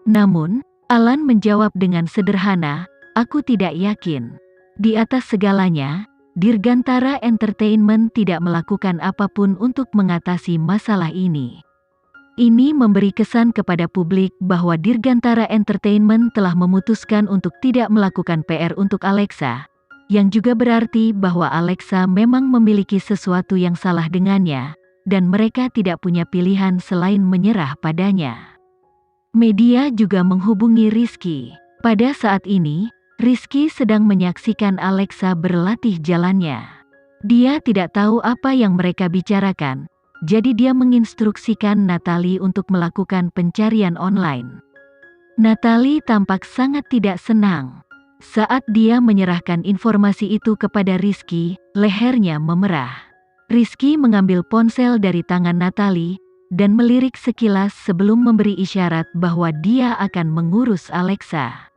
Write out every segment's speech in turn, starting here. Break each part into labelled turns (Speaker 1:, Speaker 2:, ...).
Speaker 1: Namun, Alan menjawab dengan sederhana, "Aku tidak yakin." Di atas segalanya, Dirgantara Entertainment tidak melakukan apapun untuk mengatasi masalah ini. Ini memberi kesan kepada publik bahwa Dirgantara Entertainment telah memutuskan untuk tidak melakukan PR untuk Alexa, yang juga berarti bahwa Alexa memang memiliki sesuatu yang salah dengannya, dan mereka tidak punya pilihan selain menyerah padanya. Media juga menghubungi Rizky. Pada saat ini, Rizky sedang menyaksikan Alexa berlatih jalannya. Dia tidak tahu apa yang mereka bicarakan, jadi dia menginstruksikan Natalie untuk melakukan pencarian online. Natalie tampak sangat tidak senang. Saat dia menyerahkan informasi itu kepada Rizky, lehernya memerah. Rizky mengambil ponsel dari tangan Natalie, dan melirik sekilas sebelum memberi isyarat bahwa dia akan mengurus Alexa.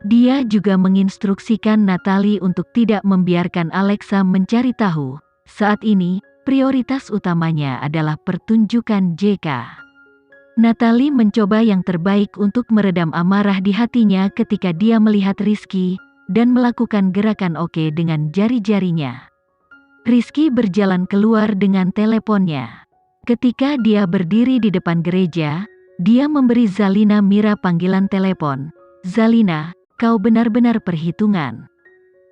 Speaker 1: Dia juga menginstruksikan Natalie untuk tidak membiarkan Alexa mencari tahu. Saat ini, prioritas utamanya adalah pertunjukan JK. Natalie mencoba yang terbaik untuk meredam amarah di hatinya ketika dia melihat Rizky, dan melakukan gerakan oke dengan jari-jarinya. Rizky berjalan keluar dengan teleponnya. Ketika dia berdiri di depan gereja, dia memberi Zalina Mira panggilan telepon. "Zalina, kau benar-benar perhitungan.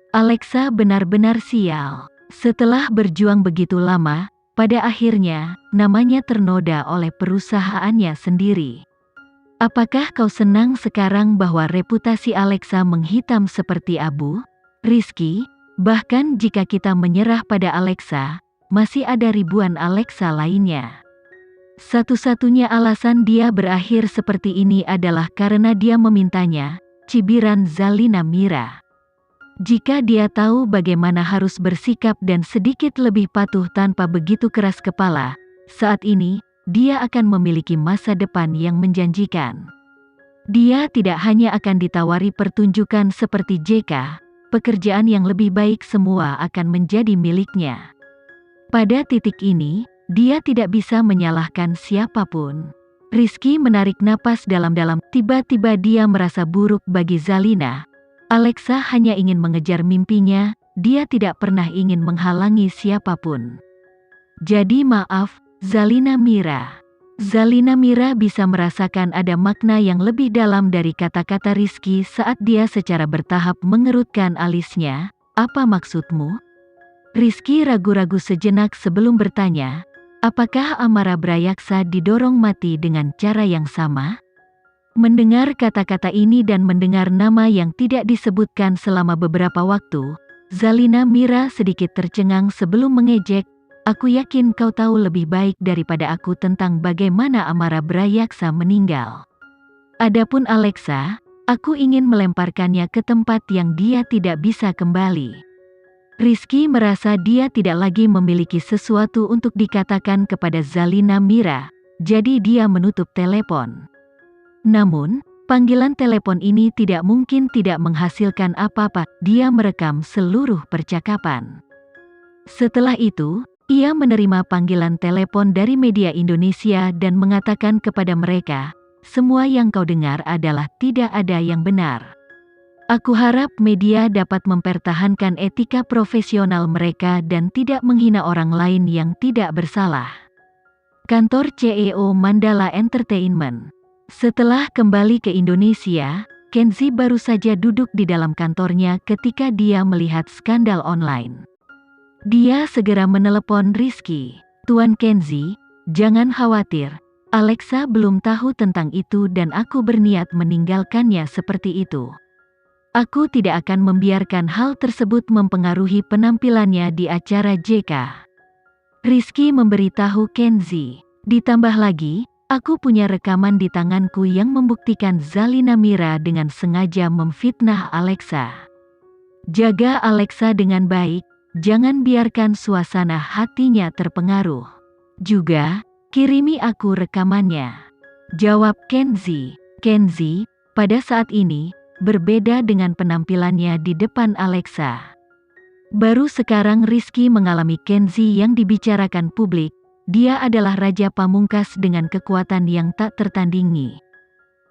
Speaker 1: Alexa benar-benar sial." Setelah berjuang begitu lama, pada akhirnya, namanya ternoda oleh perusahaannya sendiri. Apakah kau senang sekarang bahwa reputasi Alexa menghitam seperti abu? Rizky, bahkan jika kita menyerah pada Alexa, masih ada ribuan Alexa lainnya. Satu-satunya alasan dia berakhir seperti ini adalah karena dia memintanya, cibiran Zalina Mira. Jika dia tahu bagaimana harus bersikap dan sedikit lebih patuh tanpa begitu keras kepala, saat ini, dia akan memiliki masa depan yang menjanjikan. Dia tidak hanya akan ditawari pertunjukan seperti JK, pekerjaan yang lebih baik semua akan menjadi miliknya. Pada titik ini, dia tidak bisa menyalahkan siapapun. Rizky menarik napas dalam-dalam, tiba-tiba dia merasa buruk bagi Zalina. Alexa hanya ingin mengejar mimpinya, dia tidak pernah ingin menghalangi siapapun. Jadi maaf, Zalina Mira. Zalina Mira bisa merasakan ada makna yang lebih dalam dari kata-kata Rizky saat dia secara bertahap mengerutkan alisnya. "Apa maksudmu?" Rizky ragu-ragu sejenak sebelum bertanya, "Apakah Amara Brayaksa didorong mati dengan cara yang sama?" Mendengar kata-kata ini dan mendengar nama yang tidak disebutkan selama beberapa waktu, Zalina Mira sedikit tercengang sebelum mengejek, "Aku yakin kau tahu lebih baik daripada aku tentang bagaimana Amara Brayaksa meninggal. Adapun Alexa, aku ingin melemparkannya ke tempat yang dia tidak bisa kembali." Rizky merasa dia tidak lagi memiliki sesuatu untuk dikatakan kepada Zalina Mira, jadi dia menutup telepon. Namun, panggilan telepon ini tidak mungkin tidak menghasilkan apa-apa. Dia merekam seluruh percakapan. Setelah itu, ia menerima panggilan telepon dari media Indonesia dan mengatakan kepada mereka, "Semua yang kau dengar adalah tidak ada yang benar. Aku harap media dapat mempertahankan etika profesional mereka dan tidak menghina orang lain yang tidak bersalah." Kantor CEO Mandala Entertainment. Setelah kembali ke Indonesia, Kenzi baru saja duduk di dalam kantornya ketika dia melihat skandal online. Dia segera menelepon Rizky. "Tuan Kenzi, jangan khawatir. Alexa belum tahu tentang itu dan aku berniat meninggalkannya seperti itu. Aku tidak akan membiarkan hal tersebut mempengaruhi penampilannya di acara JK." Rizky memberitahu Kenzi. "Ditambah lagi, aku punya rekaman di tanganku yang membuktikan Zalina Mira dengan sengaja memfitnah Alexa. Jaga Alexa dengan baik, jangan biarkan suasana hatinya terpengaruh. Juga, kirimi aku rekamannya," jawab Kenzi. Kenzi, pada saat ini, berbeda dengan penampilannya di depan Alexa. Baru sekarang Rizky mengalami Kenzi yang dibicarakan publik. Dia adalah raja pamungkas dengan kekuatan yang tak tertandingi.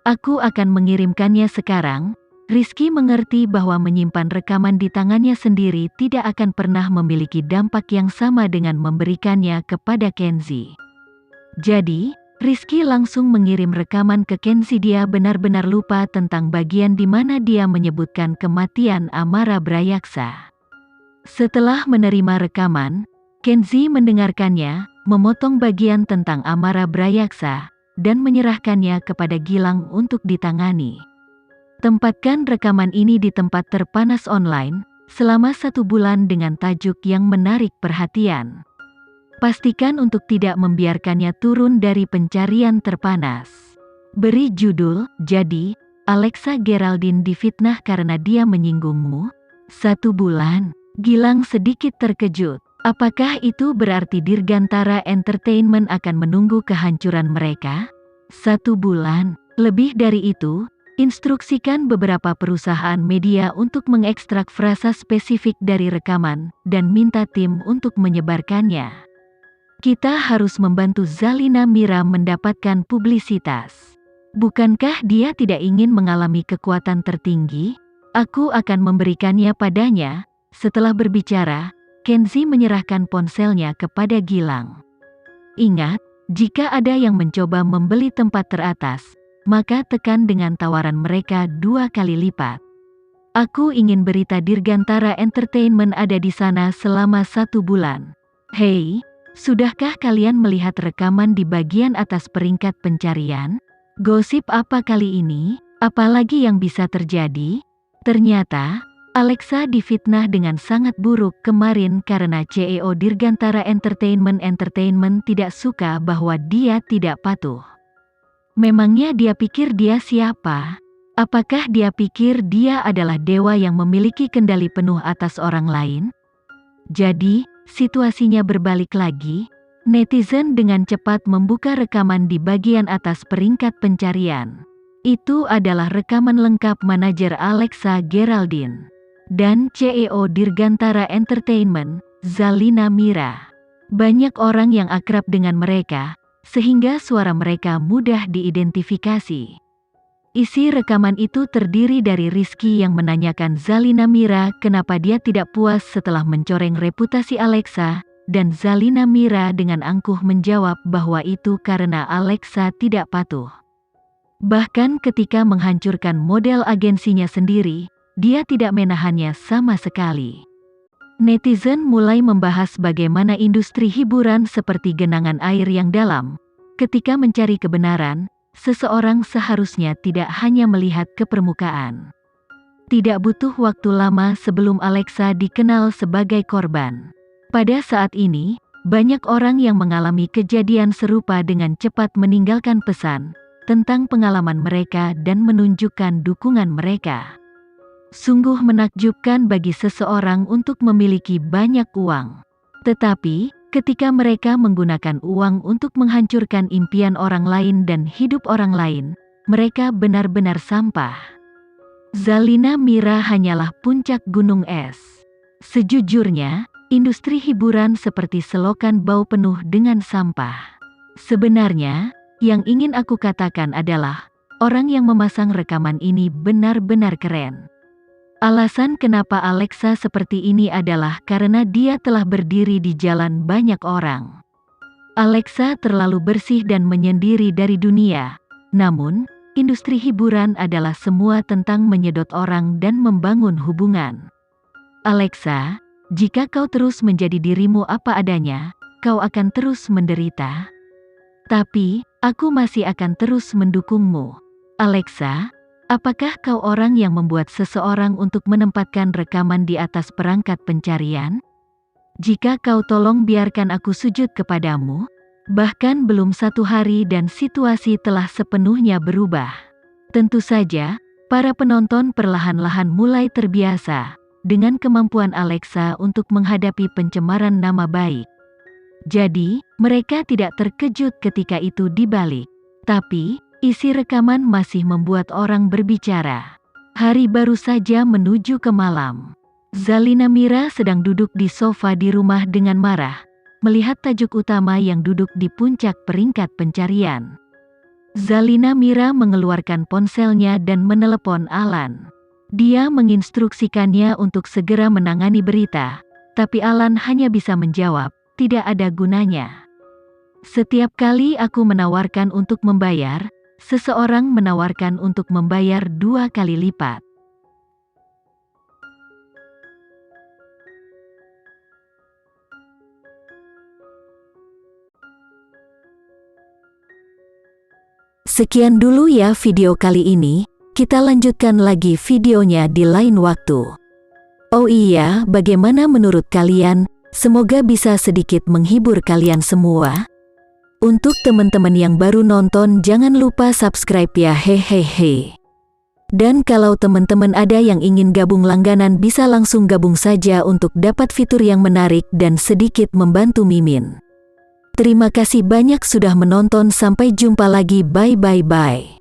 Speaker 1: Aku akan mengirimkannya sekarang. Rizky mengerti bahwa menyimpan rekaman di tangannya sendiri tidak akan pernah memiliki dampak yang sama dengan memberikannya kepada Kenzi. Jadi, Rizky langsung mengirim rekaman ke Kenzi. Dia benar-benar lupa tentang bagian di mana dia menyebutkan kematian Amara Brayaksa. Setelah menerima rekaman, Kenzi mendengarkannya, memotong bagian tentang Amara Brayaksa, dan menyerahkannya kepada Gilang untuk ditangani. Tempatkan rekaman ini di tempat terpanas online, selama 1 bulan dengan tajuk yang menarik perhatian. Pastikan untuk tidak membiarkannya turun dari pencarian terpanas. Beri judul, jadi, Alexa Geraldine difitnah karena dia menyinggungmu? 1 bulan. Gilang sedikit terkejut. Apakah itu berarti Dirgantara Entertainment akan menunggu kehancuran mereka? 1 bulan. Lebih dari itu, instruksikan beberapa perusahaan media untuk mengekstrak frasa spesifik dari rekaman, dan minta tim untuk menyebarkannya. Kita harus membantu Zalina Mira mendapatkan publisitas. Bukankah dia tidak ingin mengalami kekuatan tertinggi? Aku akan memberikannya padanya. Setelah berbicara, Kenzi menyerahkan ponselnya kepada Gilang. Ingat, jika ada yang mencoba membeli tempat teratas, maka tekan dengan tawaran mereka 2 kali lipat. Aku ingin berita Dirgantara Entertainment ada di sana selama 1 bulan. Hei, sudahkah kalian melihat rekaman di bagian atas peringkat pencarian? Gosip apa kali ini? Apalagi yang bisa terjadi? Ternyata, Alexa difitnah dengan sangat buruk kemarin karena CEO Dirgantara Entertainment tidak suka bahwa dia tidak patuh. Memangnya dia pikir dia siapa? Apakah dia pikir dia adalah dewa yang memiliki kendali penuh atas orang lain? Jadi, situasinya berbalik lagi. Netizen dengan cepat membuka rekaman di bagian atas peringkat pencarian. Itu adalah rekaman lengkap manajer Alexa Geraldine dan CEO Dirgantara Entertainment, Zalina Mira. Banyak orang yang akrab dengan mereka, sehingga suara mereka mudah diidentifikasi. Isi rekaman itu terdiri dari Rizky yang menanyakan Zalina Mira kenapa dia tidak puas setelah mencoreng reputasi Alexa, dan Zalina Mira dengan angkuh menjawab bahwa itu karena Alexa tidak patuh. Bahkan ketika menghancurkan model agensinya sendiri, dia tidak menahannya sama sekali. Netizen mulai membahas bagaimana industri hiburan seperti genangan air yang dalam. Ketika mencari kebenaran, seseorang seharusnya tidak hanya melihat ke permukaan. Tidak butuh waktu lama sebelum Alexa dikenal sebagai korban. Pada saat ini, banyak orang yang mengalami kejadian serupa dengan cepat meninggalkan pesan tentang pengalaman mereka dan menunjukkan dukungan mereka. Sungguh menakjubkan bagi seseorang untuk memiliki banyak uang. Tetapi, ketika mereka menggunakan uang untuk menghancurkan impian orang lain dan hidup orang lain, mereka benar-benar sampah. Zalina Mira hanyalah puncak gunung es. Sejujurnya, industri hiburan seperti selokan bau penuh dengan sampah. Sebenarnya, yang ingin aku katakan adalah, orang yang memasang rekaman ini benar-benar keren. Alasan kenapa Alexa seperti ini adalah karena dia telah berdiri di jalan banyak orang. Alexa terlalu bersih dan menyendiri dari dunia. Namun, industri hiburan adalah semua tentang menyedot orang dan membangun hubungan. Alexa, jika kau terus menjadi dirimu apa adanya, kau akan terus menderita. Tapi, aku masih akan terus mendukungmu. Alexa, apakah kau orang yang membuat seseorang untuk menempatkan rekaman di atas perangkat pencarian? Jika kau tolong biarkan aku sujud kepadamu. Bahkan belum 1 hari dan situasi telah sepenuhnya berubah. Tentu saja, para penonton perlahan-lahan mulai terbiasa dengan kemampuan Alexa untuk menghadapi pencemaran nama baik. Jadi, mereka tidak terkejut ketika itu dibalik. Tapi, isi rekaman masih membuat orang berbicara. Hari baru saja menuju ke malam. Zalina Mira sedang duduk di sofa di rumah dengan marah, melihat tajuk utama yang duduk di puncak peringkat pencarian. Zalina Mira mengeluarkan ponselnya dan menelepon Alan. Dia menginstruksikannya untuk segera menangani berita, tapi Alan hanya bisa menjawab, tidak ada gunanya. Setiap kali aku menawarkan untuk membayar, seseorang menawarkan untuk membayar 2 kali lipat. Sekian dulu ya video kali ini, kita lanjutkan lagi videonya di lain waktu. Oh iya, bagaimana menurut kalian? Semoga bisa sedikit menghibur kalian semua. Untuk teman-teman yang baru nonton jangan lupa subscribe ya hehehe. Dan kalau teman-teman ada yang ingin gabung langganan bisa langsung gabung saja untuk dapat fitur yang menarik dan sedikit membantu Mimin. Terima kasih banyak sudah menonton, sampai jumpa lagi, bye bye bye.